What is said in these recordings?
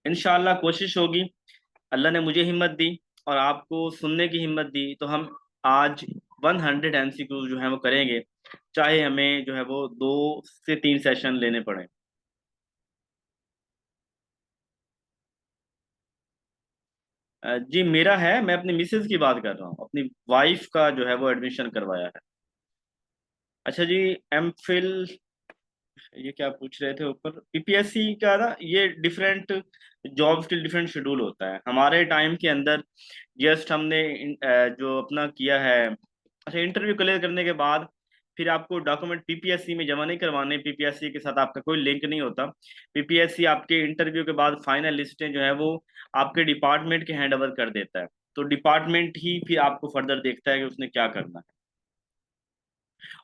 इंशाल्लाह कोशिश होगी। अल्लाह ने मुझे हिम्मत दी और आपको सुनने की हिम्मत दी, तो हम आज 100 MCQ जो है वो करेंगे, चाहे हमें जो है वो 2 से 3 सेशन लेने पड़े। जी मेरा है, मैं अपनी मिसेज की बात कर रहा हूँ, अपनी वाइफ का जो है वो एडमिशन करवाया है। अच्छा जी। एम फिल, ये क्या पूछ रहे थे ऊपर, पीपीएससी का ना, ये डिफरेंट जॉब्स के डिफरेंट शेड्यूल होता है। हमारे टाइम के अंदर जस्ट हमने जो अपना किया है, अच्छा इंटरव्यू क्लियर करने के बाद फिर आपको डॉक्यूमेंट पीपीएससी में जमा नहीं करवाने, पीपीएससी के साथ आपका कोई लिंक नहीं होता। पीपीएससी आपके इंटरव्यू के बाद फाइनल लिस्टें जो है वो आपके डिपार्टमेंट के हैंड ओवर कर देता है। तो डिपार्टमेंट ही फिर आपको फर्दर देखता है कि उसने क्या करना है।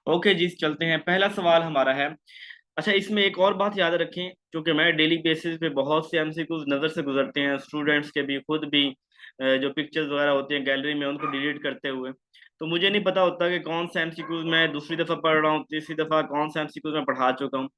ओके जी, चलते हैं। पहला सवाल हमारा है, अच्छा इसमें एक और बात याद रखें, क्योंकि मैं डेली बेसिस पे बहुत से एमसीक्यूज नज़र से गुजरते हैं, स्टूडेंट्स के भी, खुद भी जो पिक्चर्स वगैरह होती हैं गैलरी में उनको डिलीट करते हुए, तो मुझे नहीं पता होता कि कौन सा एमसीक्यूज मैं दूसरी दफ़ा पढ़ रहा हूँ, तीसरी दफ़ा कौन सा एमसीक्यूज मैं पढ़ा चुका हूँ।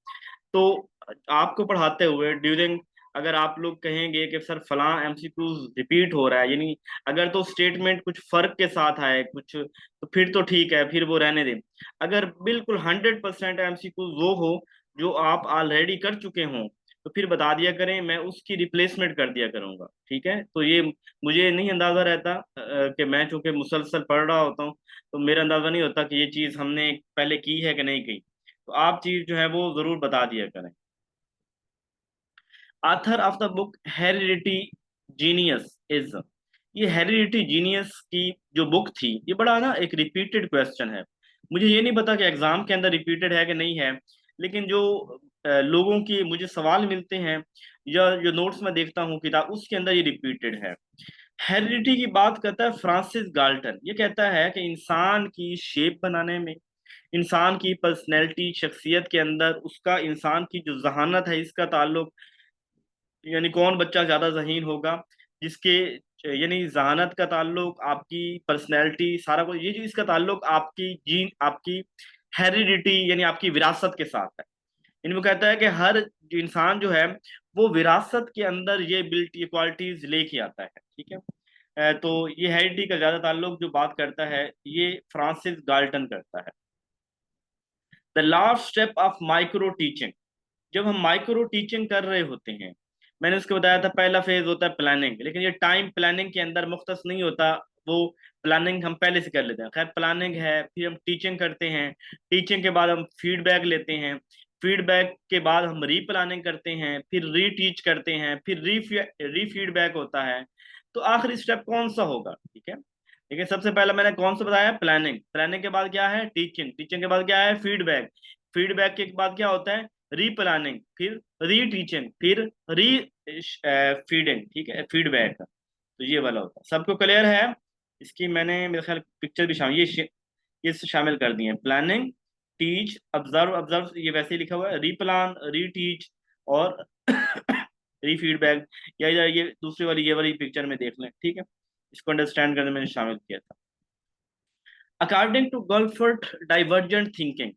तो आपको पढ़ाते हुए ड्यूरिंग, अगर आप लोग कहेंगे कि सर फलां एमसीक्यूज रिपीट हो रहा है, यानी अगर तो स्टेटमेंट कुछ फर्क के साथ आए कुछ, तो फिर तो ठीक है, फिर वो रहने दें। अगर बिल्कुल 100% एमसीक्यूज वो हो जो आप ऑलरेडी कर चुके हों, तो फिर बता दिया करें, मैं उसकी रिप्लेसमेंट कर दिया करूंगा। ठीक है, तो ये मुझे नहीं अंदाजा रहता कि मैं चूंकि मुसलसल पढ़ रहा होता हूँ, तो मेरा अंदाजा नहीं होता कि ये चीज़ हमने पहले की है कि नहीं की। तो आप चीज़ जो है वो जरूर बता दिया करें। Author of the book heredity genius is, ये हेरिडिटी जीनियस की जो बुक थी, ये बड़ा ना एक रिपीटेड क्वेश्चन है। मुझे ये नहीं पता कि एग्जाम के अंदर रिपीटेड है कि नहीं है, लेकिन जो लोगों की मुझे सवाल मिलते हैं या जो नोट्स में देखता हूँ किताब, उसके अंदर ये रिपीटेड है। हेरिडिटी की बात करता है फ्रांसिस गाल्टन। ये कहता है कि इंसान की शेप बनाने में, इंसान की पर्सनैलिटी शख्सियत के अंदर उसका, इंसान की जो जहानत है इसका ताल्लुक, यानी कौन बच्चा ज्यादा जहीन होगा, जिसके यानी जहानत का ताल्लुक आपकी पर्सनैलिटी सारा कुछ, ये जो इसका ताल्लुक आपकी जीन, आपकी हेरिडिटी यानी आपकी विरासत के साथ है। इनको कहता है कि हर जो इंसान जो है वो विरासत के अंदर ये बिल्ट ये क्वालिटीज लेके आता है। ठीक है। तो ये हेरिडिटी का ज्यादा ताल्लुक जो बात करता है ये फ्रांसिस गाल्टन करता है। The last step of micro teaching, जब हम माइक्रो टीचिंग कर रहे होते हैं, मैंने उसको बताया था पहला फेज होता है प्लानिंग, लेकिन ये टाइम प्लानिंग के अंदर मुख्तस नहीं होता। वो प्लानिंग हम पहले से कर लेते हैं, खैर प्लानिंग है, फिर हम टीचिंग करते हैं, टीचिंग के बाद हम फीडबैक लेते हैं, फीडबैक के बाद हम री प्लानिंग करते हैं, फिर री टीच करते हैं, फिर री फीडबैक होता है। तो आखिरी स्टेप कौन सा होगा? ठीक है, देखिए सबसे पहला मैंने कौन सा बताया, प्लानिंग, प्लानिंग के बाद क्या है टीचिंग, टीचिंग के बाद क्या है फीडबैक, फीडबैक के बाद क्या होता है री प्लानिंग, फिर री टीचिंग, फिर री फीडिंग। ठीक है, फीडबैक, तो ये वाला होता है। सबको क्लियर है? इसकी मैंने मेरे ख्याल पिक्चर भी शामिल, ये शामिल कर दिए हैं, प्लानिंग, टीच, ऑब्जर्व, ऑब्जर्व ये वैसे ही लिखा हुआ है, री प्लान, री टीच और री फीडबैक, या ये दूसरी वाली, ये वाली पिक्चर में देख लें। ठीक है, इसको अंडरस्टैंड करने में मैंने शामिल किया था। According to Guilford, divergent thinking,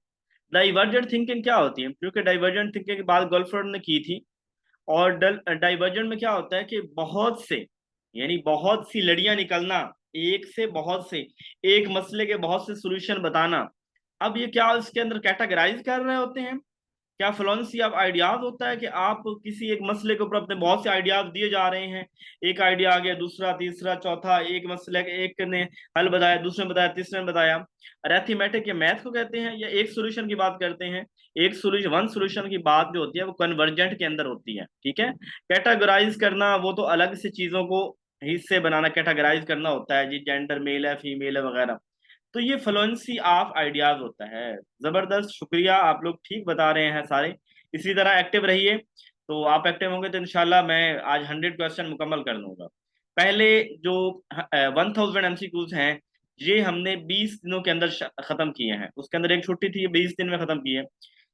divergent thinking क्या होती है? क्योंकि डाइवर्जेंट थिंकिंग की बात गॉल्फर्ट ने की थी, और डाइवर्जेंट में क्या होता है कि बहुत से, यानी बहुत सी लड़ियां निकलना, एक से बहुत से, एक मसले के बहुत से सॉल्यूशन बताना। अब ये क्या इसके अंदर कैटेगराइज कर रहे होते हैं? क्या फ्लुएंसी ऑफ आइडियाज होता है कि आप किसी एक मसले के ऊपर अपने बहुत से आइडियाज दिए जा रहे हैं, एक आइडिया आ गया, दूसरा, तीसरा, चौथा, एक मसले एक ने हल बताया, दूसरे ने बताया, तीसरे ने बताया। अरेथमेटिक या मैथ को कहते हैं, या एक सॉल्यूशन की बात करते हैं? एक सॉल्यूशन, वन सॉल्यूशन की बात जो होती है वो कन्वर्जेंट के अंदर होती है। ठीक है, कैटेगराइज करना वो तो अलग से चीजों को हिस्से बनाना, कैटेगराइज करना होता है जी, जेंडर मेल है, फीमेल है वगैरह। तो ये फ्लुएंसी ऑफ आइडियाज होता है। जबरदस्त, शुक्रिया, आप लोग ठीक बता रहे हैं सारे। इसी तरह एक्टिव रहिए, तो आप एक्टिव होंगे तो इंशाल्लाह मैं आज 100 क्वेश्चन मुकम्मल कर लूंगा। पहले जो 1000 MCQs हैं, ये हमने 20 दिनों के अंदर खत्म किए हैं, उसके अंदर एक छुट्टी थी, ये 20 दिन में खत्म किए।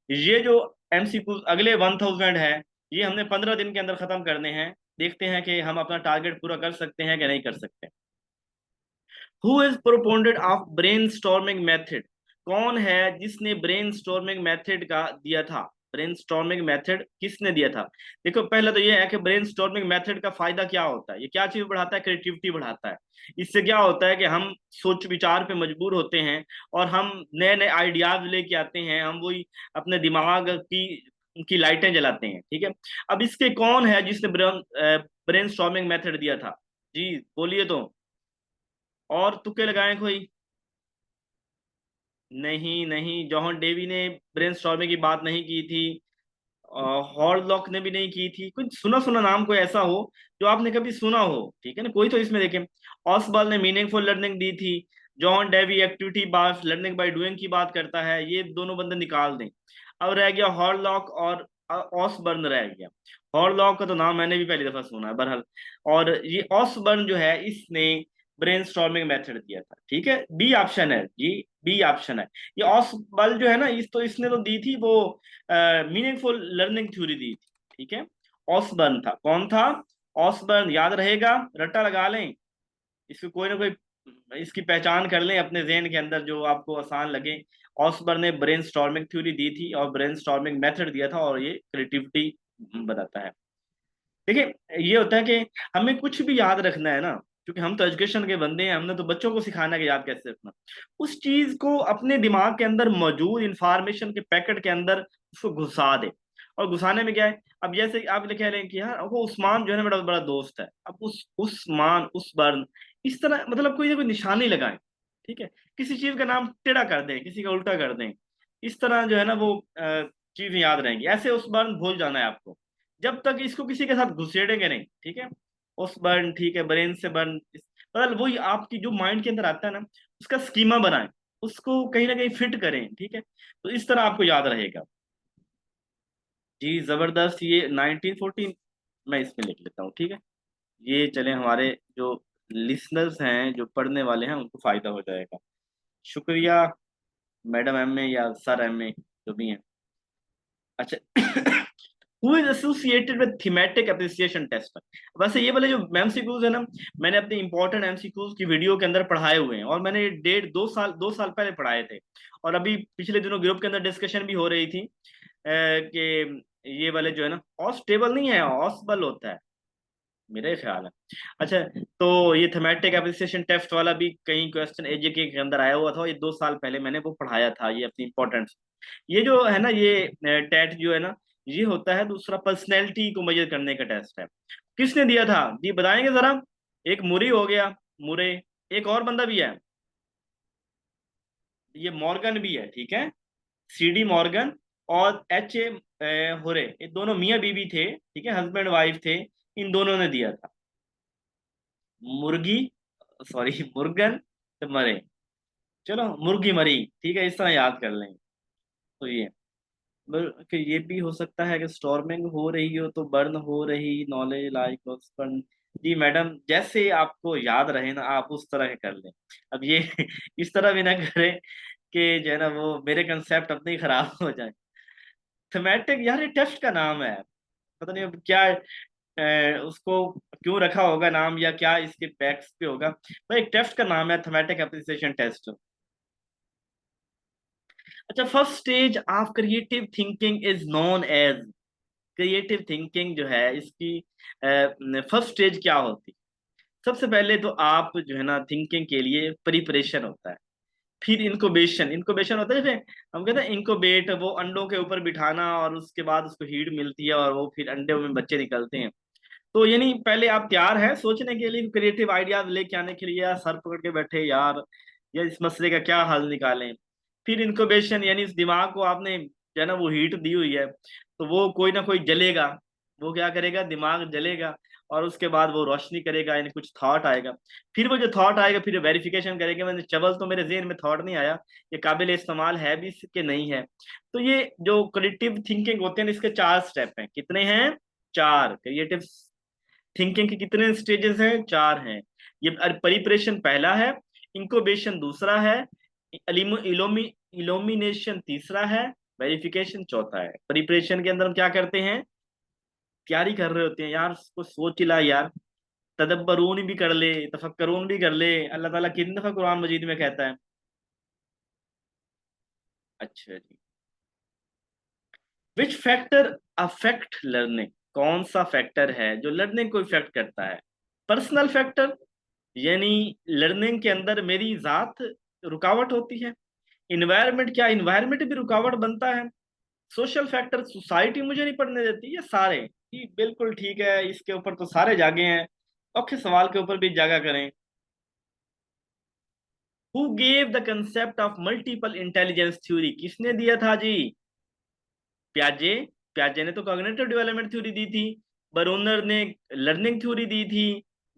ये जो MCQs अगले 1000 है, ये हमने 15 दिन के अंदर खत्म करने हैं। देखते हैं कि हम अपना टारगेट पूरा कर सकते हैं कि नहीं कर सकते। Who is proponent of brain storming method, कौन है जिसने ब्रेन स्टॉर्मिंग मेथड का दिया था ब्रेनस्टॉर्मिंग मेथड किसने दिया था? देखो पहले तो ये है कि ब्रेनस्टॉर्मिंग मेथड का फायदा क्या होता है, ये क्या चीज बढ़ाता है? क्रिएटिविटी बढ़ाता है। इससे क्या होता है कि हम सोच विचार पे मजबूर होते हैं और हम नए नए आइडियाज लेके आते हैं, हम वही अपने दिमाग की लाइटें जलाते हैं, ठीक है। अब इसके कौन है जिसने ब्रेनस्टॉर्मिंग मेथड दिया था? जी बोलिए तो, और तुक्के लगाएं कोई। नहीं नहीं, जॉन डेवी ने ब्रेनस्टॉर्मिंग की बात नहीं की थी, हॉलॉक ने भी नहीं की थी। कुछ सुना सुना नाम कोई ऐसा हो जो आपने कभी सुना हो, ठीक है ना, कोई तो इसमें देखें। ऑसबॉल ने मीनिंगफुल लर्निंग दी थी। John Dewey activity by learning by doing की बात करता है। ये दोनों बंदे निकाल दें। अब रह गया हॉलॉक और ऑसबर्न रह गया। हॉलॉक का तो नाम मैंने भी पहली दफा सुना है बहरहाल। और ये ऑसबर्न जो है इसने ब्रेनस्टॉर्मिंग मेथड दिया था, ठीक है। बी ऑप्शन है जी, बी ऑप्शन है। ये ऑसबर्न जो है ना, इसने तो दी थी वो मीनिंगफुल लर्निंग थ्योरी दी थी, ठीक है। ऑसबर्न था, कौन था? ऑसबर्न, याद रहेगा, रट्टा लगा लें इसको, कोई ना कोई इसकी पहचान कर लें अपने जहन के अंदर जो आपको आसान लगे। ऑसबर्न ने ब्रेन स्टॉर्मिंग थ्योरी दी थी और ब्रेन स्टॉर्मिंग मेथड दिया था, और ये क्रिएटिविटी बताता है। देखिए ये होता है कि हमें कुछ भी याद रखना है ना, क्योंकि हम तो एजुकेशन के बंदे हैं, हमने तो बच्चों को सिखाना है कि याद कैसे रखना। उस चीज को अपने दिमाग के अंदर मौजूद इंफॉर्मेशन के पैकेट के अंदर उसको घुसा दे। और घुसाने में क्या है, अब जैसे आप कह रहे हैं कि यार वो उस्मान जो है ना मेरा बड़ा दोस्त है, अब उस उस्मान उस बर्न, इस तरह मतलब कोई ना कोई निशानी लगाएं, ठीक है। किसी चीज का नाम टेढ़ा कर दें, किसी का उल्टा कर दें, इस तरह जो है ना वो चीजें याद रहेंगी। ऐसे उस बर्न भूल जाना है आपको, जब तक इसको किसी के साथ घुसेड़ेंगे नहीं, ठीक है। उस बर्न, ठीक है, ब्रेन से बर्न, मतलब वही आपकी जो माइंड के अंदर आता है ना, उसका स्कीमा बनाएं, उसको कहीं ना कहीं फिट करें, ठीक है। तो इस तरह आपको याद रहेगा। जी जबरदस्त, ये 1914 मैं इसमें लिख लेता हूँ, ठीक है। ये चले हमारे जो लिसनर्स हैं, जो पढ़ने वाले हैं, उनको फायदा हो जाएगा। शुक्रिया मैडम एम ए या सर एम ए जो भी हैं। अच्छा who is associated with thematic appreciation test? वैसे ये वाले जो एमसीक्यूज है ना, मैंने अपने इंपॉर्टेंट एमसीक्यूज की वीडियो के अंदर पढ़ाए हुए हैं, और मैंने ये 1.5 2 साल पहले पढ़ाए थे। और अभी पिछले दिनों ग्रुप के अंदर डिस्कशन भी हो रही थी कि ये वाले जो है ना, ऑस्टेबल नहीं है, ऑसबल होता है मेरा ख्याल है। अच्छा, तो ये थीमेटिक एप्रिसिएशन टेस्ट वाला भी कहीं क्वेश्चन एजेके के अंदर आया हुआ था, ये 2 साल पहले मैंने वो पढ़ाया था, ये अपनी इंपॉर्टेंस। ये जो है ना, ये टेट जो है ना, ये होता है दूसरा पर्सनैलिटी को मेजर करने का टेस्ट है। किसने दिया था जी, बताएंगे जरा? एक मुरी हो गया, मुरे, एक और बंदा भी है, ये मॉर्गन भी है, ठीक है। सीडी मॉर्गन और एच ए होरे, ये दोनों मियाँ बीवी थे, ठीक है, हस्बैंड वाइफ थे। इन दोनों ने दिया था। मुर्गी, सॉरी मुर्गन तो मरे, चलो मुर्गी मरी, ठीक है, इस तरह याद कर लेंगे। तो ये कि ये भी हो सकता है कि स्टॉर्मिंग हो रही हो तो बर्न हो रही, नॉलेज लाइक बर्न। जी मैडम, जैसे आपको याद रहे ना आप उस तरह के कर लें। अब ये इस तरह भी ना करें कि जो है ना वो मेरे कंसेप्ट अपने ही खराब हो जाए। थीमेटिक यार ये टेस्ट का नाम है, पता नहीं अब क्या उसको क्यों रखा होगा नाम, या क्या इसके बैक्स पे होगा, तो एक टेस्ट का नाम है थीमेटिक एप्रिसिएशन टेस्ट। अच्छा, first stage of creative thinking is known as, creative thinking जो है इसकी फर्स्ट स्टेज क्या होती? सबसे पहले तो आप जो है ना थिंकिंग के लिए प्रिपरेशन होता है, फिर इनक्यूबेशन, इनक्यूबेशन होता है जैसे हम कहते हैं इनक्यूबेट, वो अंडों के ऊपर बिठाना और उसके बाद उसको हीट मिलती है और वो फिर अंडे में बच्चे निकलते हैं। तो यानी पहले आप तैयार हैं सोचने के लिए, क्रिएटिव आइडियाज लेके आने के लिए, यार सर पकड़ के बैठे यार, या इस मसले का क्या हल निकालें। फिर इनक्यूबेशन, यानी इस दिमाग को आपने जो है ना वो हीट दी हुई है, तो वो कोई ना कोई जलेगा, वो क्या करेगा, दिमाग जलेगा, और उसके बाद वो रोशनी करेगा, यानी कुछ थॉट आएगा। फिर वो जो थॉट आएगा फिर वेरिफिकेशन करेंगे, मैंने चवल तो मेरे जेहन में थॉट नहीं आया, ये काबिल इस्तेमाल है भी कि नहीं है। तो ये जो क्रिएटिव थिंकिंग होते हैं इसके 4 स्टेप हैं, कितने हैं? 4। क्रिएटिव थिंकिंग के कितने स्टेजेस हैं? 4 हैं। ये परिप्रेशन पहला है, इंक्यूबेशन दूसरा है, इलोमिनेशन तीसरा है, वेरिफिकेशन चौथा है। परिप्रेशन के अंदर हम क्या करते हैं, तैयारी कर रहे होते हैं यार, उसको सोच ला यार, तदब्बरून भी कर ले, तफक्करून भी कर ले। अल्लाह ताला कितनी दफा कुरान मजीद में कहता है? अच्छा जी। विच फैक्टर अफेक्ट लर्निंग, कौन सा फैक्टर है जो लर्निंग को इफेक्ट करता है? पर्सनल फैक्टर, यानी लर्निंग के अंदर मेरी जात रुकावट होती है। इन्वायरमेंट, क्या इन्वायरमेंट भी रुकावट बनता है? सोशल फैक्टर, सोसाइटी मुझे नहीं पढ़ने देती, ये सारे ही बिल्कुल ठीक है, इसके ऊपर तो सारे जागे हैं। ओके, सवाल के ऊपर भी जागा करें। Who gave the concept of multiple intelligence theory, किसने दिया था जी? प्याजे। प्याजे ने तो कॉग्निटिव डेवलपमेंट थ्योरी दी थी। बरोनर ने लर्निंग थ्योरी दी थी।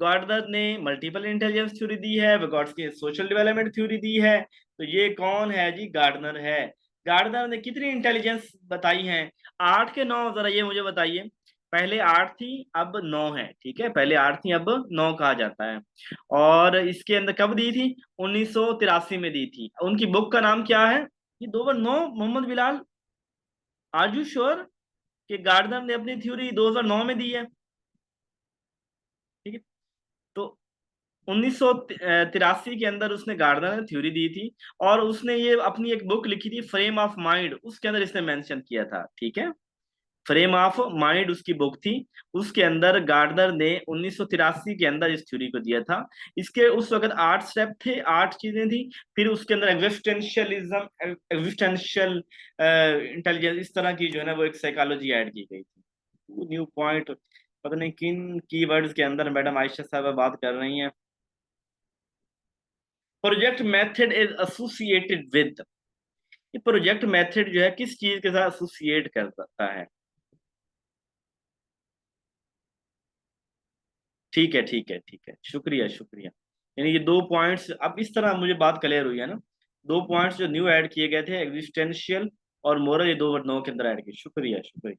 गार्डनर ने मल्टीपल इंटेलिजेंस थ्योरी दी है। विगोट्स्की ने सोशल डेवलपमेंट थ्योरी दी है। तो ये कौन है जी? गार्डनर है। गार्डनर ने कितनी इंटेलिजेंस बताई है? 8 के 9, जरा ये मुझे बताइए। पहले 8 थी, अब 9 है, ठीक है, पहले 8 थी, अब 9 कहा जाता है। और इसके अंदर कब दी थी? 1983 में दी थी। उनकी बुक का नाम क्या है? ये 2 9 Mohammad Bilal, are you sure कि गार्डनर ने अपनी थ्योरी 2009 में दी है? ठीक है, तो 1983 के अंदर उसने गार्डनर ने थ्योरी दी थी। और उसने ये अपनी एक बुक लिखी थी, फ्रेम ऑफ माइंड, उसके अंदर इसने मेंशन किया था, ठीक है। फ्रेम ऑफ माइंड उसकी बुक थी। उसके अंदर गार्डनर ने 1983 के अंदर इस थ्योरी को दिया था। इसके उस वक्त 8 स्टेप थे, 8 चीजें थी। फिर उसके अंदर एग्जिस्टेंशियलिज्म, एग्जिस्टेंशियल इंटेलिजेंस, इस तरह की जो है ना वो एक साइकोलॉजी ऐड की गई थी। न्यू पॉइंट, पता नहीं किन कीवर्ड्स के अंदर मैडम आयशा साहब बात कर रही हैं। Project method is associated with, ये प्रोजेक्ट मेथड जो है किस चीज के साथ एसोसिएट कर सकता है? ठीक है, ठीक है, ठीक है, शुक्रिया, शुक्रिया। यानी ये 2 पॉइंट्स, अब इस तरह मुझे बात क्लियर हुई है ना। 2 पॉइंट्स जो न्यू ऐड किए गए थे, एग्जिस्टेंशियल और मोरल, ये 2 9 के अंदर ऐड किए, शुक्रिया, शुक्रिया।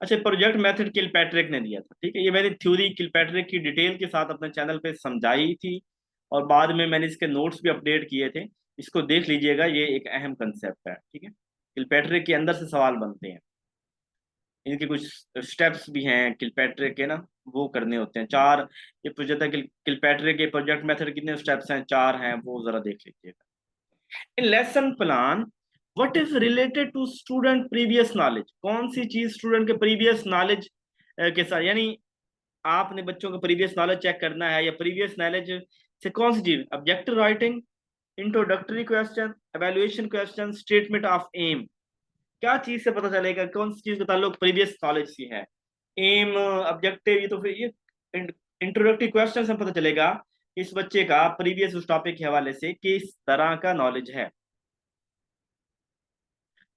अच्छा, प्रोजेक्ट मेथड किलपैट्रिक ने दिया था, ठीक है, ये मैंने थ्योरी किलपैट्रिक की डिटेल के साथ अपने चैनल पे समझाई थी। और बाद में मैंने इसके नोट्स भी अपडेट किए थे। इसको देख लीजिएगा, ये एक अहम कंसेप्ट है, ठीक है। किलपैट्रिक के अंदर से सवाल बनते हैं। इनके कुछ स्टेप्स भी हैं किलपैट्रिक के ना, वो करने होते हैं 4। ये प्रोजेक्ट है किलपैट्रिक के प्रोजेक्ट मेथड, कितने स्टेप्स हैं? 4 हैं, वो जरा देख लीजिएगा। In lesson plan, what is related to student previous knowledge, कौन सी चीज स्टूडेंट के प्रीवियस नॉलेज के साथ, यानी आपने बच्चों का प्रीवियस नॉलेज चेक करना है, या प्रीवियस नॉलेज से कौन सी चीज? Objective writing, introductory question, evaluation question, statement of aim. क्या चीज से पता चलेगा कौन सी चीज का ताल्लुक प्रीवियस नॉलेज से है? एम, ऑब्जेक्टिव, ये तो फिर ये इंट्रोडक्टरी क्वेश्चन से पता चलेगा कि इस बच्चे का प्रीवियस उस टॉपिक के हवाले से किस तरह का नॉलेज है।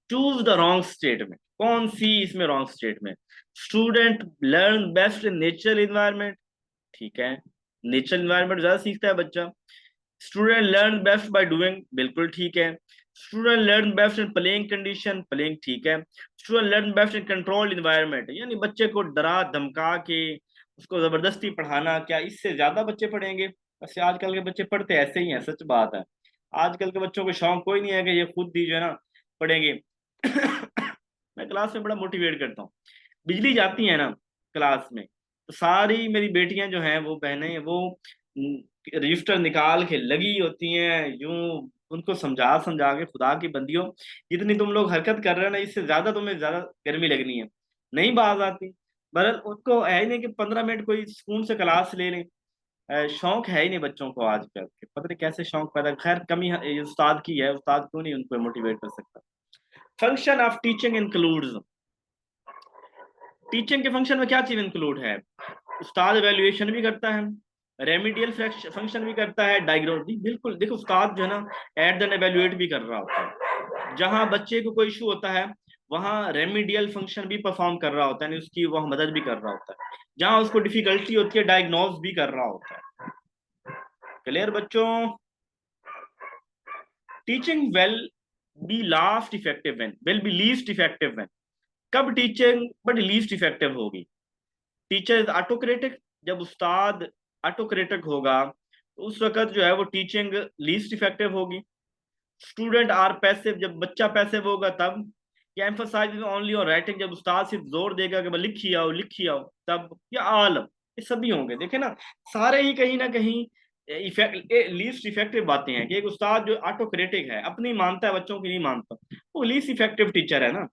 चूज द रॉन्ग स्टेटमेंट, कौन सी इसमें wrong statement? Student learn best in natural environment, ठीक है, नेचुरल इन्वायरमेंट ज्यादा सीखता है बच्चा। Student learn best by doing, बिल्कुल ठीक है। Student learn best in playing condition, playing ठीक है। Student learn best in controlled environment, यानी बच्चे को डरा धमका के उसको जबरदस्ती पढ़ाना, क्या इससे ज्यादा बच्चे पढ़ेंगे? वैसे आजकल के बच्चे पढ़ते ऐसे ही हैं, सच बात है। आजकल के बच्चों को शौक कोई नहीं है कि ये खुद ही जो है ना पढ़ेंगे। मैं क्लास में बड़ा मोटिवेट करता हूँ। बिजली जाती है ना क्लास में, तो सारी मेरी बेटियां जो हैं, वो बहनें, वो रजिस्टर निकाल के लगी होती हैं यूं। उनको समझा समझा के, खुदा की बंदियों, जितनी तुम लोग हरकत कर रहे हो ना, इससे ज्यादा तुम्हें ज्यादा गर्मी लगनी है, नहीं बाज आती। बहरहाल उनको है ही नहीं कि 15 मिनट कोई सुकून से क्लास ले लें। शौक है ही नहीं बच्चों को आजकल के, पता नहीं कैसे शौक पैदा, खैर कमी उस्ताद की है, उस्ताद क्यों नहीं उनको मोटिवेट कर सकता। Function of teaching includes, teaching के फंक्शन में क्या चीज इंक्लूड है? उस्ताद एवेल्युएशन भी करता है, रेमिडियल फंक्शन भी करता है, डायग्नोस भी, बिल्कुल। देखो उस्ताद जो है ना एट देन एवेल्युएट भी कर रहा होता है। जहां बच्चे को कोई इशू होता है, वहां रेमिडियल फंक्शन भी परफॉर्म कर रहा होता है, यानी उसकी वह मदद भी कर रहा होता है। जहां उसको डिफिकल्टी होती है, डायग्नोस भी कर रहा होता है। क्लियर बच्चों? Teaching will be least effective when, will be least effective when, कब टीचिंग बट लीस्ट इफेक्टिव होगी? टीचर इज ऑटोक्रेटिक, जब उस्ताद ऑटोक्रेटिक होगा तो उस वक्त जो है वो टीचिंग लीस्ट इफेक्टिव होगी। स्टूडेंट आर पैसिव, जब बच्चा पैसिव होगा तब। या एम्फोसाइज ओनली और राइटिंग, जब उस्ताद सिर्फ जोर देगा कि लिखी आओ, लिखी आओ, तब। या आल, ये सभी होंगे, देखे ना, सारे ही कहीं ना कहीं इफेक्ट लीस्ट इफेक्टिव बातें हैं कि एक उस्ताद जो ऑटोक्रेटिक है, अपनी मानता है, बच्चों की नहीं मानता, वो लीस्ट इफेक्टिव टीचर है ना।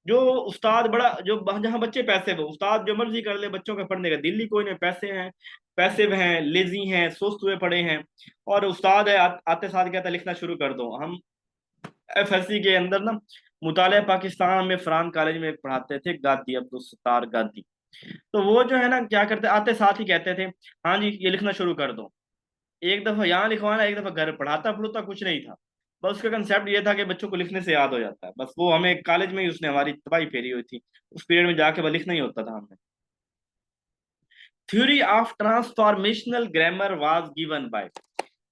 जो उस्ताद बड़ा जो जहाँ बच्चे पैसे वो उस्ताद जो मर्जी कर ले, बच्चों का पढ़ने का दिल्ली कोई नहीं, पैसे हैं, पैसे हैं, लेजी हैं, सुस्त हुए पड़े हैं। और उस्ताद है आते साथ कहता है लिखना शुरू कर दो। हम एफएससी के अंदर ना मुताले पाकिस्तान में फरहान कॉलेज में एक पढ़ाते थे, गादी अब्दुल सत्तार गादी। तो वो जो है ना क्या करते, आते साथ ही कहते थे हाँ जी ये लिखना शुरू कर दो। एक दफा यहाँ लिखवाना, एक दफा घर, पढ़ाता पढ़ता कुछ नहीं था। बस उसका कंसेप्ट ये था कि बच्चों को लिखने से याद हो जाता है, बस वो हमें कॉलेज में ही उसने हमारी तबाही फेरी हुई थी। उस पीरियड में जाके बस लिखना ही होता था हमने। Theory of transformational grammar was given by,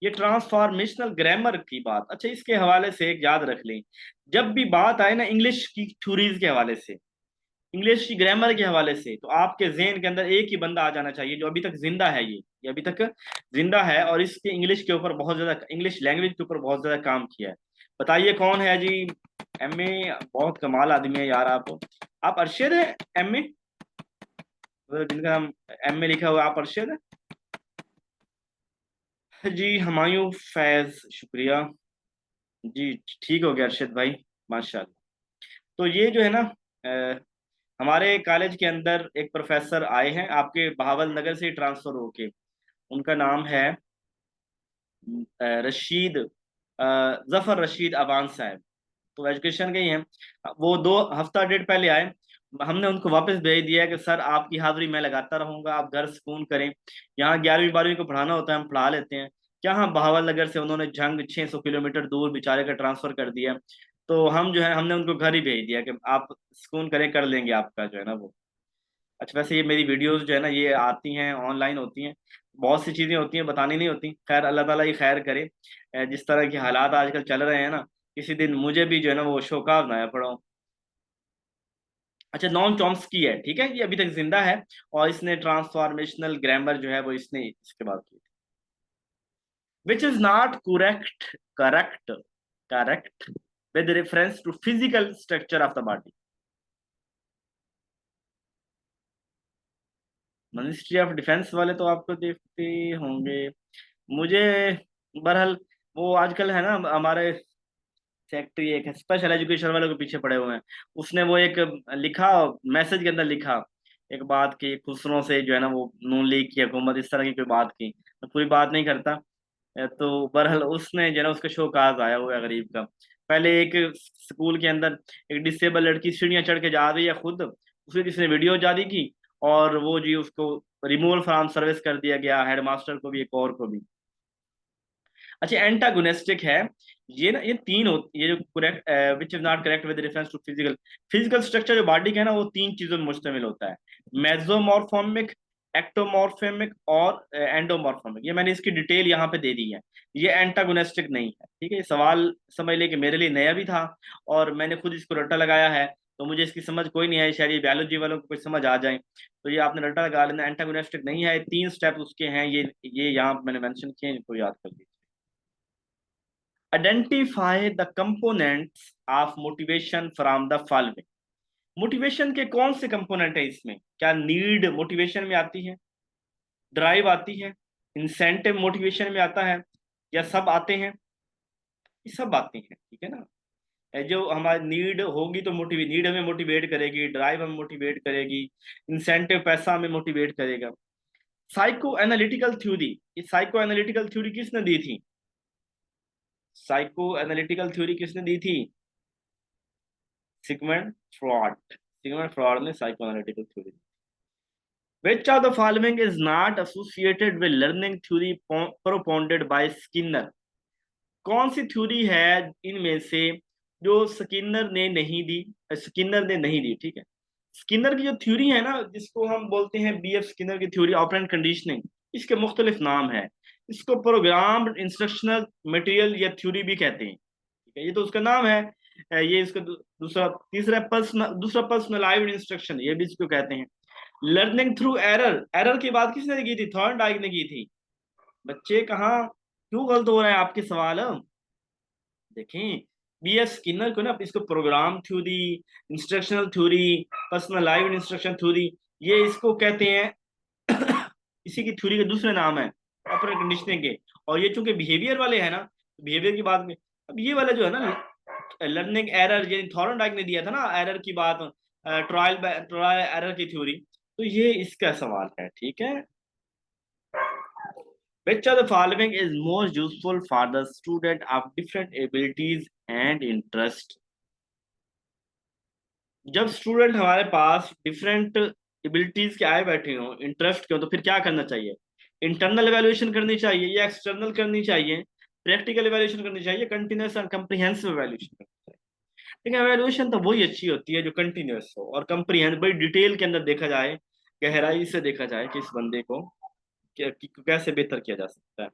ये ट्रांसफॉर्मेशनल ग्रामर की बात, अच्छा इसके हवाले से एक याद रख लें। जब भी बात आए ना इंग्लिश की थ्योरीज के हवाले से, इंग्लिश की ग्रामर के हवाले से, तो आपके जहन के अंदर एक ही बंदा आ जाना चाहिए जो अभी तक जिंदा है, ये अभी तक जिंदा है और इसके इंग्लिश के ऊपर बहुत ज्यादा, इंग्लिश लैंग्वेज के ऊपर बहुत ज्यादा काम किया है। बताइए कौन है जी? एमए, बहुत कमाल आदमी है यार आप अरशद है? एमए, जिनका नाम एमए लिखा हुआ, आप अरशद है जी? हुमायूं फैज, शुक्रिया जी। ठीक हो गया अरशद भाई, माशाल्लाह। तो ये जो है ना हमारे कॉलेज के अंदर एक प्रोफेसर आए हैं आपके बहावल नगर से ट्रांसफर होके, उनका नाम है रशीद, जफर रशीद अवान साहब। तो एजुकेशन के ही हैं। वो 2 हफ्ता डेढ़ पहले आए, हमने उनको वापस भेज दिया है कि सर आपकी हाजिरी मैं लगाता रहूंगा, आप घर सुकून करें। यहाँ 11वीं 12वीं को पढ़ाना होता है, हम पढ़ा लेते हैं। यहाँ बहावल नगर से उन्होंने झंग 600 किलोमीटर दूर बेचारे का ट्रांसफर कर दिया। तो हम जो है हमने उनको घर ही भेज दिया कि आप सुकून करें, कर लेंगे आपका जो है ना वो। अच्छा वैसे ये मेरी वीडियोस जो है ना ये आती हैं ऑनलाइन होती हैं, बहुत सी चीजें होती हैं बतानी नहीं होती, खैर अल्लाह ताला ही खैर करे। जिस तरह के हालात आजकल चल रहे हैं ना, किसी दिन मुझे भी जो है ना वो शोकाज ना पड़ा। अच्छा नॉन चॉम्स्की है, ठीक है, ये अभी तक जिंदा है और इसने ट्रांसफॉर्मेशनल ग्रामर जो है वो इसने इसके बाद की। Which is not correct, correct, correct with reference to physical structure of the body. Ministry of defence वाले तो आपको देखते होंगे, मुझे बहरहाल वो आजकल है ना हमारे सेक्रेटरी एक स्पेशल एजुकेशन वालों के पीछे पड़े हुए हैं। उसने वो एक लिखा, मैसेज के अंदर लिखा एक बात की, खुसरों से जो है ना वो नून लीग की हुकूमत इस तरह की कोई बात की, मैं पूरी बात नहीं करता। तो बहरहाल उसने जो है ना उसका शोकाज आया हुआ है गरीब का। पहले एक स्कूल के अंदर एक डिसेबल लड़की सीढ़ियां चढ़ के जा रही है खुद, उसकी किसी ने वीडियो जारी की और वो जी उसको रिमूवल फ्रॉम सर्विस कर दिया गया, हेडमास्टर को भी एक और को भी। अच्छा एंटागोनिस्टिक है ये ना, ये तीन ये जो correct which is not correct with reference to physical, physical structure जो बॉडी का है ना वो 3 चीजों में मुश्तमिल होता है, मेसोमॉर्फोमिक, एक्टोमॉर्फेमिक और एंडोमॉर्फोमिक। ये मैंने इसकी डिटेल यहाँ पे दे दी है। ये एंटागोनिस्टिक नहीं है, ठीक है, ये सवाल समझ ले कि मेरे लिए नया भी था और मैंने खुद इसको रट्टा लगाया है, तो मुझे इसकी समझ कोई नहीं आई, शायद ये बायोलॉजी वालों को कुछ समझ आ जाए। तो ये आपने रट्टा लगा लेना, एंटागोनिस्टिक नहीं है, 3 स्टेप उसके हैं, ये यहाँ मैंने मेंशन किए हैं, इनको याद कर लीजिए। Identify the components of motivation from the following. Motivation के कौन से कंपोनेंट है इसमें? क्या नीड मोटिवेशन में आती है, ड्राइव आती है, इंसेंटिव मोटिवेशन में आता है, या सब आते हैं? ये सब आती हैं, ठीक है ना। जो हमारी नीड होगी तो मोटिवेट, नीड हमें मोटिवेट करेगी, ड्राइव हमें मोटिवेट करेगी, इंसेंटिव पैसा हमें मोटिवेट करेगा। साइको एनालिटिकल थ्योरी, ये साइको एनालिटिकल थ्योरी किसने दी थी? साइको एनालिटिकल थ्योरी किसने दी थी? सिगमंड फ्रॉड, सिगमंड फ्रॉड ने psycho analytical theory. Which of the following is not associated with learning theory propounded by Skinner? कौन सी थ्योरी है इनमें से जो स्किनर ने नहीं दी, स्किनर ने नहीं दी, ठीक है। स्किनर की जो थ्योरी है ना जिसको हम बोलते हैं बीएफ स्किनर की थ्योरी ऑपरेंट कंडीशनिंग, इसके मुख्तलिफ नाम है। इसको प्रोग्राम इंस्ट्रक्शनल मटेरियल या थ्योरी भी कहते हैं, ठीक है, ये तो उसका नाम है। ये इसका दूसरा तीसरा दूसरा पर्सनलाइज्ड इंस्ट्रक्शन, ये भी इसको कहते हैं। लर्निंग थ्रू एरर, एरर की बात किसने की थी? थॉर्नडाइक ने की थी। बच्चे कहाँ क्यों गलत हो रहे हैं आपके सवाल? देखें बीएस स्किनर को ना इसको programme theory, instructional theory, personalised instruction theory, ये इसको कहते हैं। इसी की थ्योरी के दूसरे नाम है ऑपरेंट कंडीशनिंग के। और ये चूंकि बिहेवियर वाले हैं ना, बिहेवियर की बात में, अब ये वाला जो है ना लर्निंग एरर, ये थॉर्नडाइक ने दिया था ना एरर की बात, ट्रायल ट्रायल एरर की थ्योरी, तो ये इसका सवाल है, ठीक है। Which of the following is most useful for the student of different abilities and interest? जब स्टूडेंट हमारे पास डिफरेंट एबिलिटीज के आए बैठे हों, इंटरेस्ट के हो, तो फिर क्या करना चाहिए? इंटरनल एवेल्यूएशन करनी चाहिए या एक्सटर्नल करनी चाहिए? प्रैक्टिकल एवेल्यूएशन करनी चाहिए, कंटिन्यूस और कंप्रीहेंसिव एवेल्यूएशन करनी चाहिए? लेकिन एवेल्यूएशन तो वही अच्छी होती है जो कंटिन्यूस हो और कंप्रीहेंसिव, बड़ी डिटेल के अंदर देखा जाए, गहराई से देखा जाए कि इस बंदे को कैसे बेहतर किया जा सकता है।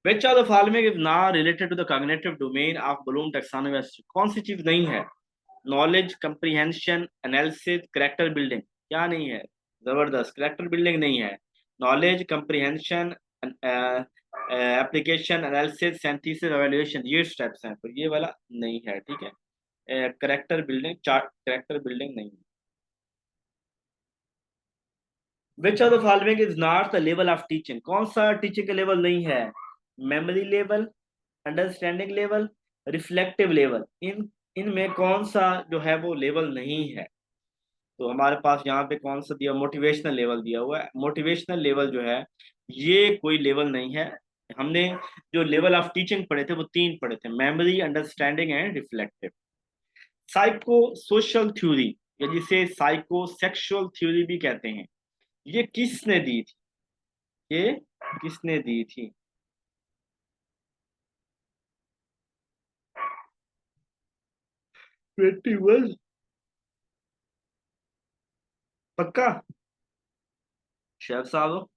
Which of the following is not related to the cognitive domain of Bloom taxonomy? कौन सी चीज नहीं है? Knowledge, comprehension, analysis, character building, क्या नहीं है? जबरदस्त, कैरेक्टर बिल्डिंग नहीं है। Knowledge, comprehension, application, analysis, synthesis, evaluation, ये स्टेप्स हैं, तो ये वाला नहीं है, ठीक है। Character building, chart character building नहीं है। Which of the following is not the level of teaching? कौन सा टीचिंग का लेवल नहीं है? Memory level, understanding level, reflective level, इन इनमें कौन सा जो है वो लेवल नहीं है? तो हमारे पास यहाँ पे कौन सा दिया? मोटिवेशनल लेवल दिया हुआ है। मोटिवेशनल लेवल जो है ये कोई लेवल नहीं है। हमने जो लेवल ऑफ टीचिंग पढ़े थे वो तीन पढ़े थे, memory, understanding and reflective. Psycho social theory या जिसे साइको सेक्सुअल थ्योरी भी कहते हैं, ये किसने दी थी? ये किसने दी थी? ट्वेंटी वन, पक्का? शेफ साहब,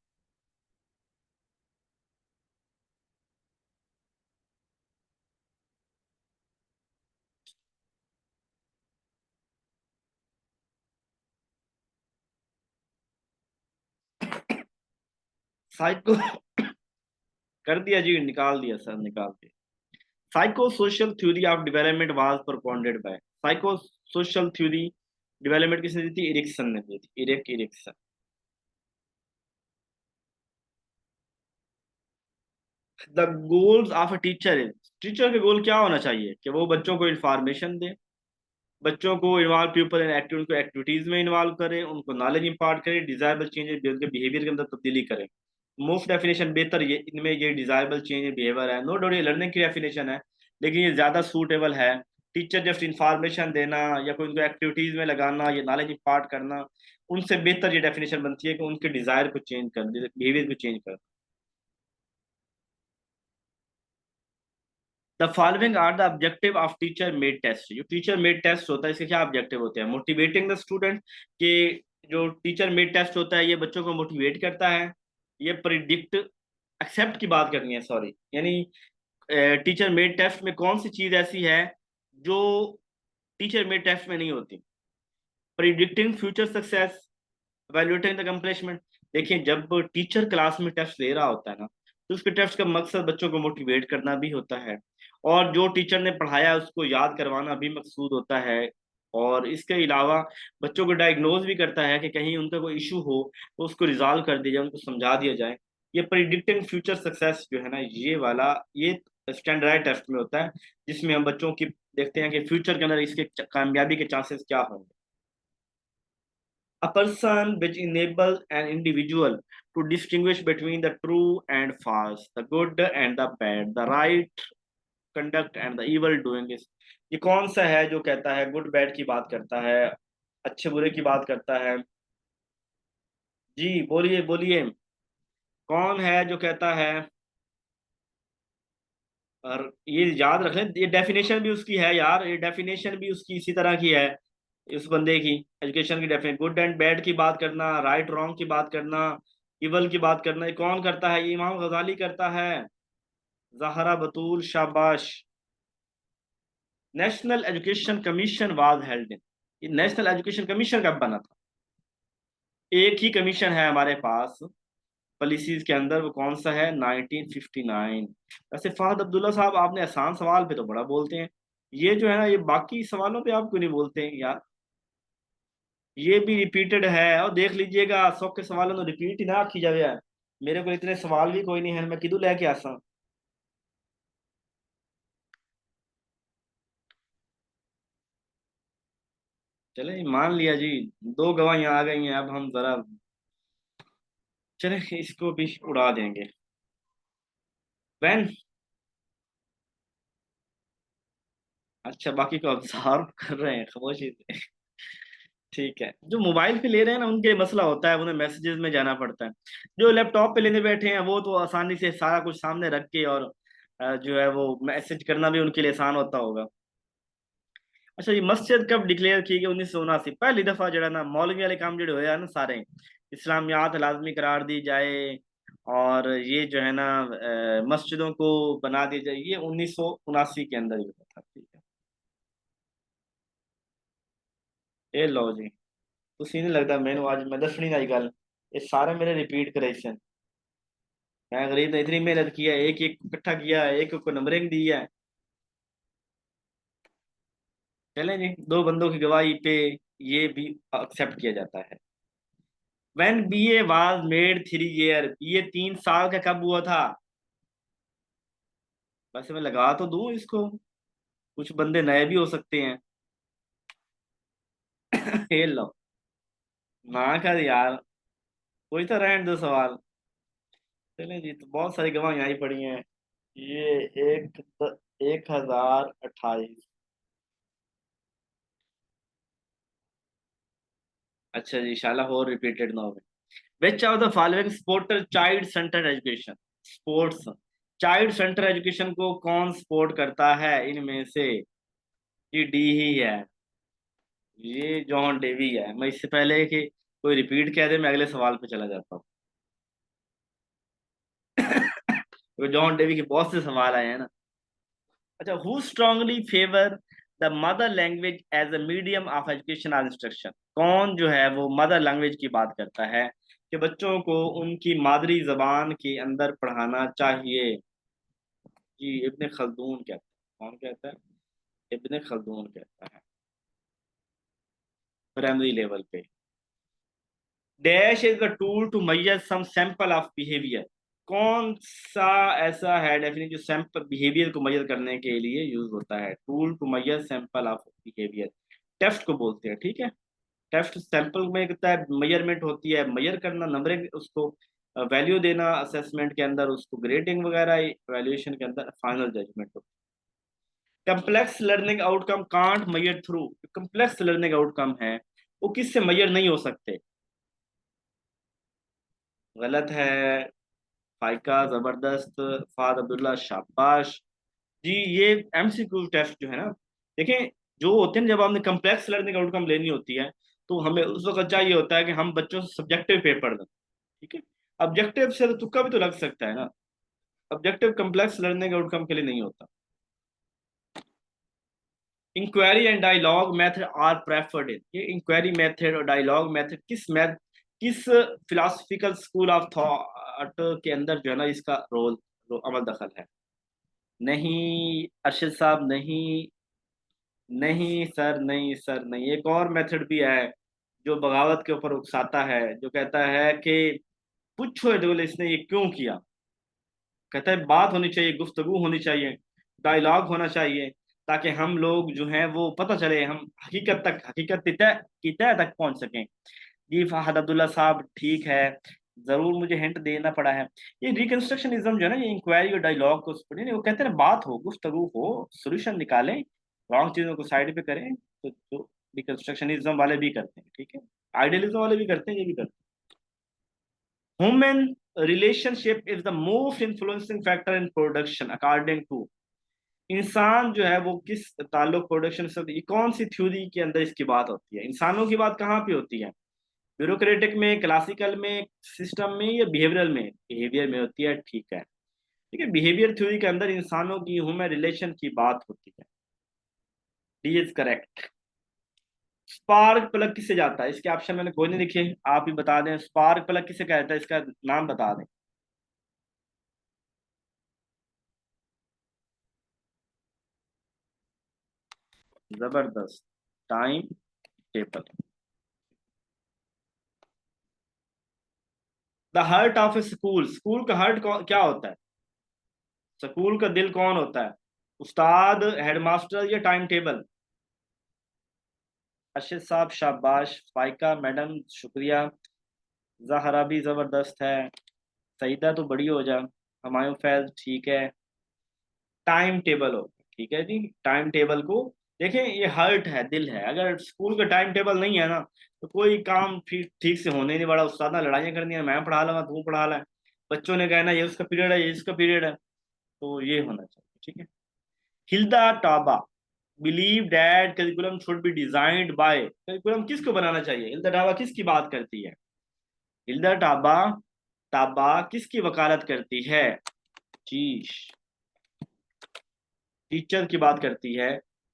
साइको कर दिया जी, निकाल दिया सर, निकाल दिया। Psycho social theory of development was propounded by, psycho social theory development किसने दी थी? इरिक्सन ने दी थी, Erikson. The goals of a teacher is, teacher के गोल क्या होना चाहिए? कि वो बच्चों को इंफॉर्मेशन दे, बच्चों को इन्वॉल्व पीपल इन एक्टिव, उनको एक्टिविटीज में इन्वॉल्व करें, उनको नॉलेज इंपार्ट करें, डिजायरेबल चेंजेस उनके बिहेवियर के अंदर तब्दीली करें। मुफ्त डेफिनेशन बेहतर, ये इनमें ये डिजायरेबल चेंज बिहेवियर है, नो डाउट ये लर्निंग की डेफिनेशन है, लेकिन ये ज्यादा सूटेबल है। टीचर जस्ट इंफॉर्मेशन देना या कोई उनको एक्टिविटीज में लगाना या नॉलेज इंपार्ट करना, उनसे बेहतर ये डेफिनेशन बनती है कि उनके डिजायर को चेंज कर दे, बिहेवियर को चेंज कर। The following are the objective of teacher made test, जो टीचर मेड टेस्ट होता है इसके क्या ऑब्जेक्टिव होते हैं? मोटिवेटिंग द स्टूडेंट, के जो टीचर मेड टेस्ट होता है ये बच्चों को मोटिवेट करता है। ये प्रिडिक्ट, एक्सेप्ट की बात करनी है, सॉरी, यानी टीचर मेड टेस्ट में कौन सी चीज ऐसी है जो टीचर मेड टेस्ट में नहीं होती? Predicting future success, evaluating the accomplishment. देखिए जब टीचर क्लास में टेस्ट ले रहा होता है ना, तो उसके टेस्ट का मकसद बच्चों को मोटिवेट करना भी होता है, और जो टीचर ने पढ़ाया है उसको याद करवाना भी मकसूद होता है, और इसके अलावा बच्चों को डायग्नोज भी करता है कि कहीं उनका कोई इशू हो तो उसको रिजॉल्व कर दिया जाए, उनको समझा दिया जाए। ये प्रिडिक्टिंग फ्यूचर सक्सेस जो है ना, ये वाला ये स्टैंडर्ड टेस्ट में होता है, जिसमें हम बच्चों की देखते हैं कि फ्यूचर के अंदर इसके कामयाबी के चांसेस क्या होंगे। A person which enables an individual to distinguish between the true and false, the good and the bad, the right conduct and the evil doing is, ये कौन सा है जो कहता है गुड बैड की बात करता है, अच्छे बुरे की बात करता है? जी बोलिए बोलिए, कौन है जो कहता है? और ये याद रख लें, ये डेफिनेशन भी उसकी है यार, ये डेफिनेशन भी उसकी इसी तरह की है, इस बंदे की एजुकेशन की डेफिनेशन, गुड एंड बैड की बात करना, राइट रॉन्ग की बात करना, इवल की बात करना, ये कौन करता है? ये इमाम गजाली करता है। जहरा बतूल, शाबाश। National education commission was held in, ये नेशनल एजुकेशन कमीशन कब बना था? एक ही कमीशन है हमारे पास पॉलिसीज के अंदर, वो कौन सा है? 1959। वैसे फहद अब्दुल्ला साहब, आपने आसान सवाल पे तो बड़ा बोलते हैं, ये जो है ना, ये बाकी सवालों पे आप क्यों नहीं बोलते हैं यार? ये भी रिपीटेड है, और देख लीजिएगा 100 के सवालों में रिपीट ही ना आखी जावे है। मेरे को इतने सवाल भी कोई नहीं है, मैं किदू लेके आसा। चले मान लिया जी, दो गवाहियां आ गई हैं, अब हम जरा चले इसको भी उड़ा देंगे। वैन। अच्छा, बाकी को ऑब्जर्व कर रहे हैं खामोशी से। ठीक है, जो मोबाइल पे ले रहे हैं ना उनके मसला होता है, उन्हें मैसेजेस में जाना पड़ता है। जो लैपटॉप पे लेने बैठे हैं वो तो आसानी से सारा कुछ सामने रख के और जो है वो मैसेज करना भी उनके लिए आसान होता होगा। अच्छा, ये मस्जिद कब डिक्लेयर की गई? 1979 पहली दफा जड़ा ना मौलवी वाले काम जड़े होया ना सारे, इस्लामियात लाजमी करार दी जाए और ये जो है ना मस्जिदों को बना दी जाए, ये 1979 के अंदर ही हुआ था। ठीक है, ये लो जी। तुसी नहीं लगता मैंने आज मैं दसनी ना गल, ये सारे मेरे रिपीट करे सन। मैं गरीब ने इतनी मेहनत की है, एक एक इकट्ठा किया है, एक एक को नंबरिंग दी है। चलें जी, दो बंदों की गवाही पे ये भी एक्सेप्ट किया जाता है। When BA was made 3 year, BA 3 साल का कब हुआ था? वैसे मैं लगा तो दूं इसको, कुछ बंदे नए भी हो सकते हैं। ये लो, ना कर यार, कोई तो रहने दो सवाल। चलें जी, तो बहुत सारी गवाहियां आई पड़ी हैं। ये 1028। अच्छा जी, शाला हो रिपीटेड ना हो। विच of the following support child centre education? Sports, child centre education को कौन सपोर्ट करता है इनमें से? ये डी ही है, ये जॉन डेवी है। मैं इससे पहले कि कोई रिपीट कह दे मैं अगले सवाल पे चला जाता हूँ। तो जॉन डेवी के बहुत से सवाल आए हैं ना। अच्छा, who strongly favour the mother language as a medium of education और इंस्ट्रक्शन? कौन जो है वो मदर लैंग्वेज की बात करता है कि बच्चों को उनकी मादरी जबान के अंदर पढ़ाना चाहिए? जी, इब्ने खल्दून कहता है। कौन कहता है? इब्ने खल्दून कहता है, प्राइमरी लेवल पे। Dash is the tool to measure some sample of behaviour? कौन सा ऐसा है डेफिनेट जो सैंपल बिहेवियर को मेजर करने के लिए यूज होता है? Tool to measure sample of behaviour, test को बोलते हैं। ठीक है, टेस्ट सैंपल में कितना है मेजरमेंट होती है, मेजर करना, नंबरिंग, उसको वैल्यू देना, असेसमेंट के अंदर उसको ग्रेडिंग वगैरह, वैल्यूएशन के अंदर final judgement. Complex learning outcome can't measure through, complex learning outcome है वो किससे मेजर नहीं हो सकते? गलत है। फाइका, जबरदस्त, फाद अब्दुल्ला, शाबाश। जी, ये एमसीक्यू टेस्ट जो है ना, देखें, जो होते हैं ना, जब आपने कम्प्लेक्स लर्निंग आउटकम लेनी होती है तो हमें उस वक्त चाहिए होता है कि हम बच्चों से सब्जेक्टिव पेपर दें। ठीक है, ऑब्जेक्टिव से तो तुक्का भी तो लग सकता है ना, ऑब्जेक्टिव कम्प्लेक्स लर्निंग आउटकम के लिए नहीं होता। Inquiry and dialogue method are preferred in, ये इंक्वायरी मेथड और डायलॉग मेथड किस फिलोसफिकल स्कूल ऑफ थॉट के अंदर जो है ना इसका रोल अमल दखल है? नहीं अरशद साहब, नहीं। नहीं सर, नहीं सर, नहीं। एक और मेथड भी है जो बगावत के ऊपर उकसाता है, जो कहता है कि पूछो डोले इसने ये क्यों किया। कहता है बात होनी चाहिए, गुफ्तगू होनी चाहिए, डायलॉग होना चाहिए, ताकि हम लोग जो हैं वो पता चले, हम हकीकत की तह तक पहुंच सकें। जी फहद अब्दुल्ला साहब, ठीक है, जरूर मुझे हिंट देना पड़ा है। ये रिकंस्ट्रक्शनिज्म जो है ना, ये इंक्वायरी और डायलॉग को नहीं, वो कहते हैं ना, बात हो, गुफ्तगू हो, सोल्यूशन निकालें, रॉन्ग चीजों को साइड पे करें। तो जो रिकंस्ट्रक्शनिज्म वाले भी करते हैं, ठीक है, आइडियलिज्म वाले भी करते हैं, ये भी करते हैं। Human relationship is the most influencing factor in production according to, इंसान जो है वो किस ताल्लुक प्रोडक्शन से, ये कौन सी थ्योरी के अंदर इसकी बात होती है? इंसानों की बात कहाँ पे होती है? ब्यूरोक्रेटिक में, क्लासिकल में, सिस्टम में, या बिहेवियरल में? बिहेवियर में होती है, ठीक है। ठीक है, बिहेवियर थ्योरी के अंदर इंसानों की ह्यूमन रिलेशन की बात होती है। D is correct. Spark plug किससे जाता है? इसके ऑप्शन मैंने कोई नहीं लिखे, आप ही बता दें, स्पार्क प्लग किसे कहता है, इसका नाम बता दें। जबरदस्त, time table. The heart of A school, school का हार्ट क्या होता है? स्कूल का दिल कौन होता है? उस्ताद, हेडमास्टर, या टाइम टेबल? अर्शद साहब शाबाश, फाइका मैडम शुक्रिया, जहरा भी जबरदस्त है, सईदा तो बड़ी हो जा, हमायूं फैज ठीक है, टाइम टेबल हो, ठीक है जी। टाइम टेबल को देखें, ये हर्ट है, दिल है, अगर स्कूल का टाइम टेबल नहीं है ना तो कोई काम ठीक ठीक से होने नहीं वाला। उस्ताद ना लड़ाइयाँ करनी है, मैं पढ़ा लूंगा तू पढ़ा ला, बच्चों ने कहना ये उसका पीरियड है, ये इसका पीरियड है, तो ये होना चाहिए, ठीक है। Hilda Taba believe that curriculum should be designed by, curriculum किसको बनाना चाहिए, हिल्दा टाबा किसकी बात करती है, हिल्दा टाबा टाबा किसकी वकालत करती है जी, टीचर की बात करती है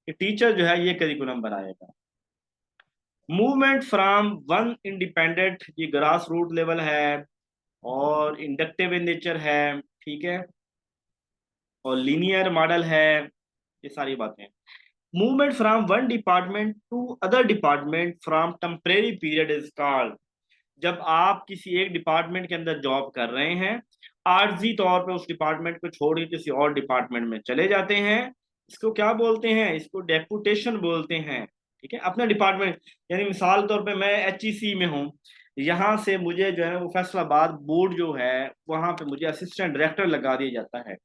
कि टीचर जो है ये करिकुलम बनाएगा। मूवमेंट फ्रॉम वन इंडिपेंडेंट, ये ग्रास रूट लेवल है और इंडक्टिव इन नेचर है, ठीक है, और लीनियर मॉडल है, ये सारी बातें। Movement from one department to other department from temporary period is called, जब आप किसी एक डिपार्टमेंट के अंदर जॉब कर रहे हैं, आर्जी तौर पे उस डिपार्टमेंट को छोड़ के किसी और डिपार्टमेंट में चले जाते हैं, इसको क्या बोलते हैं, इसको डेपुटेशन बोलते हैं, ठीक है। अपना डिपार्टमेंट, यानी मिसाल तौर पे मैं एचईसी में हूँ, यहाँ से मुझे जो है वो फैसलाबाद बोर्ड जो है वहां पे मुझे असिस्टेंट डायरेक्टर लगा दिया जाता है,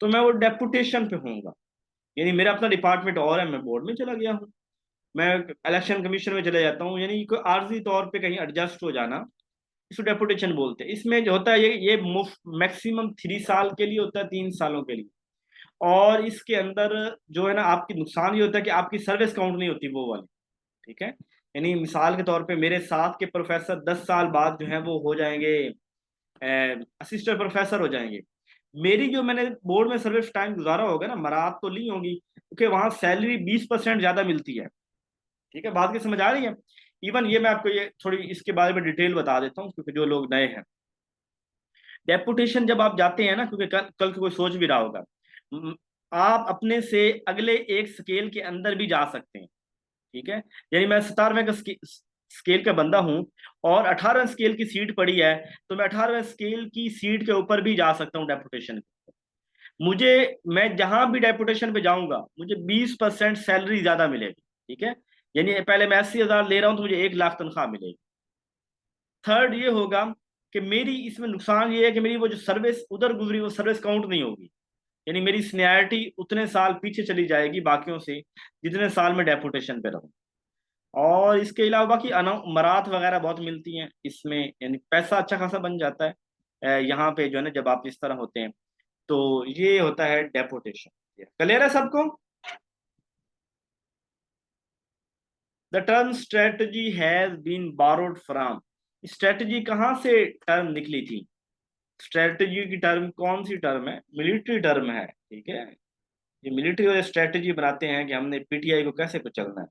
तो मैं वो डेपुटेशन पे हूँगा, यानी मेरा अपना डिपार्टमेंट और है, मैं बोर्ड में चला गया हूँ, मैं इलेक्शन कमीशन में चले जाता हूँ, यानी कोई आर्जी तौर पे कहीं एडजस्ट हो जाना, इसको डेपुटेशन बोलते हैं। इसमें जो होता है ये मुफ्त मैक्सिमम 3 साल के लिए होता है, 3 सालों के लिए, और इसके अंदर जो है ना आपकी नुकसान ये होता है कि आपकी सर्विस काउंट नहीं होती वो वाली, ठीक है। यानी मिसाल के तौर पे मेरे साथ के प्रोफेसर 10 साल बाद जो है वो हो जाएंगे असिस्टेंट प्रोफेसर हो जाएंगे, मेरी जो मैंने बोर्ड में सर्विस टाइम गुजारा होगा ना, मराहत तो ली होंगी, क्योंकि वहां सैलरी 20% ज्यादा मिलती है, ठीक है, बात की समझ आ रही है। इवन ये मैं आपको ये थोड़ी इसके बारे में डिटेल बता देता हूँ, क्योंकि जो लोग नए हैं, डेपुटेशन जब आप जाते हैं ना, क्योंकि कल कल कोई सोच भी रहा होगा, म, आप अपने से अगले एक स्केल के अंदर भी जा सकते हैं, ठीक है। यानी मैं 17वें का स्केल का बंदा हूं और 18वें स्केल की सीट पड़ी है, तो मैं 18वें स्केल की सीट के ऊपर भी जा सकता हूँ डेपुटेशन। मुझे, मैं जहां भी डेपुटेशन पे जाऊंगा मुझे 20% सैलरी ज्यादा मिलेगी, ठीक है। यानी पहले मैं 80,000 ले रहा हूं तो मुझे 1 लाख तनख्वाह मिलेगी। थर्ड ये होगा कि मेरी इसमें नुकसान ये है कि मेरी वो जो सर्विस उधर गुजरी वो सर्विस काउंट नहीं होगी, यानी मेरी सीनियरिटी उतने साल पीछे चली जाएगी बाकियों से जितने साल में डेपुटेशन पे रहूं। और इसके अलावा बाकी मराहत वगैरह बहुत मिलती हैं इसमें, यानी पैसा अच्छा खासा बन जाता है यहाँ पे जो है ना जब आप इस तरह होते हैं, तो ये होता है डेपुटेशन। क्लियर है सबको? The term strategy has been borrowed from, strategy कहाँ से टर्म निकली थी, स्ट्रेटजी की टर्म कौन सी टर्म है, मिलिट्री टर्म है, ठीक है। ये मिलिट्री और स्ट्रेटजी बनाते हैं कि हमने पीटीआई को कैसे कुचलना है।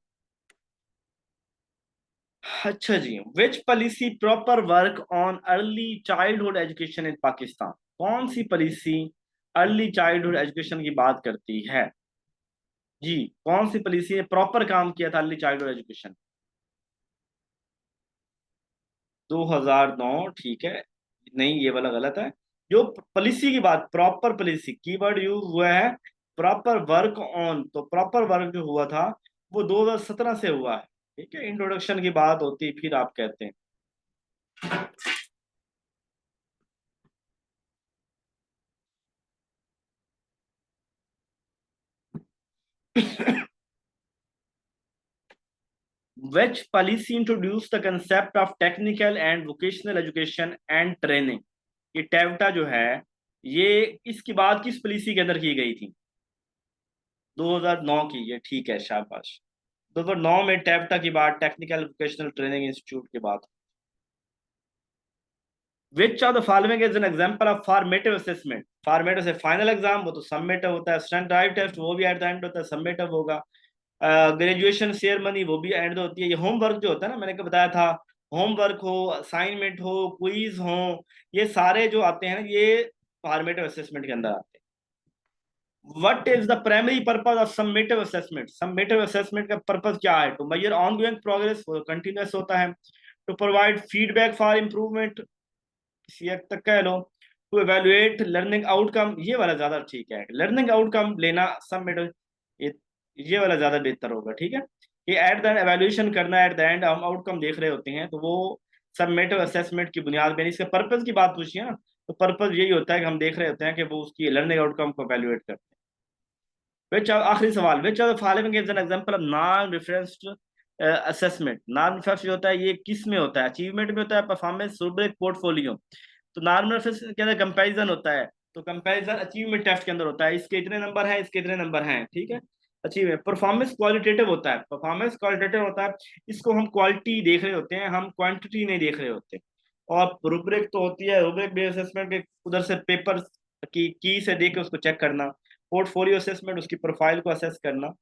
अच्छा जी, which policy proper work on early childhood education in Pakistan, कौन सी पॉलिसी अर्ली चाइल्डहुड एजुकेशन की बात करती है जी, कौन सी पॉलिसी ने प्रॉपर काम किया था अर्ली चाइल्डहुड एजुकेशन? 2009, ठीक है, नहीं ये वाला गलत है। जो पॉलिसी की बात, प्रॉपर पॉलिसी कीवर्ड यूज हुआ है, प्रॉपर वर्क ऑन, तो प्रॉपर वर्क जो हुआ था वो 2017 से हुआ है, ठीक है। इंट्रोडक्शन की बात होती फिर आप कहते हैं। Which policy introduced the concept of technical and vocational education and training? ये टेवटा जो है ये इसकी बात किस पॉलिसी के अंदर की गई थी? 2009 की, ये ठीक है, शाबाश। 2009 में टेवटा की बात, टेक्निकल वोकेशनल ट्रेनिंग इंस्टीट्यूट की बात। विच of the following is an example of formative assessment, formative से फाइनल एग्जाम वो तो सबमिटिव होता है, स्टैंड ड्राइव टेस्ट वो भी एट द एंड होता है, सबमिटिव होगा। ग्रेजुएशन सेरेमनी वो भी एंड होती है। ये होमवर्क जो होता है ना, मैंने क्या बताया था, होमवर्क हो, असाइनमेंट हो, क्विज हो, ये सारे जो आते हैं ना ये फॉर्मेटिव असेसमेंट के अंदर आते हैं। What is the primary purpose of summative assessment, summative assessment का पर्पस क्या है? टू मेजर ऑनगोइंग प्रोग्रेस, वो कंटिन्यूअस होता है। To provide feedback for improvement, किसी हद तक कह लो। टू एवेलुएट लर्निंग आउटकम, ये वाला ज्यादा ठीक है, लर्निंग आउटकम लेना समेटिव, ये ये वाला ज्यादा बेहतर होगा, ठीक है। ये एट द एवेल्यूशन करना, एट द एंड हम आउटकम देख रहे होते हैं, तो वो सबमेटिव असेसमेंट की बुनियाद पे। इसके पर्पज की बात पूछिए ना, तो पर्पज यही होता है कि हम देख रहे होते हैं कि वो उसकी लर्निंग आउटकम को एवेल्युएट करते हैं। विच आखिरी सवाल, which are the following is an example of non referenced assessment. Non reference जो होता है ये किस में होता है? अचीवमेंट में होता है, परफॉर्मेंस, रूब्रिक, पोर्टफोलियो। तो नॉन रेफरेंस के अंदर कंपैरिजन होता है, तो कंपैरिजन अचीवमेंट टेस्ट के अंदर होता है, इसके इतने नंबर हैं, इसके इतने नंबर हैं, ठीक है। अचीवमेंट। परफॉर्मेंस क्वालिटेटिव होता है, परफॉर्मेंस क्वालिटेटिव होता है, इसको हम क्वालिटी देख रहे होते हैं, हम क्वांटिटी नहीं देख रहे होते। और रूब्रिक तो होती है, रूब्रिक बेस्ड असेसमेंट के उधर से पेपर की से देख के उसको चेक करना। पोर्टफोलियो असेसमेंट, उसकी प्रोफाइल को असेस करना।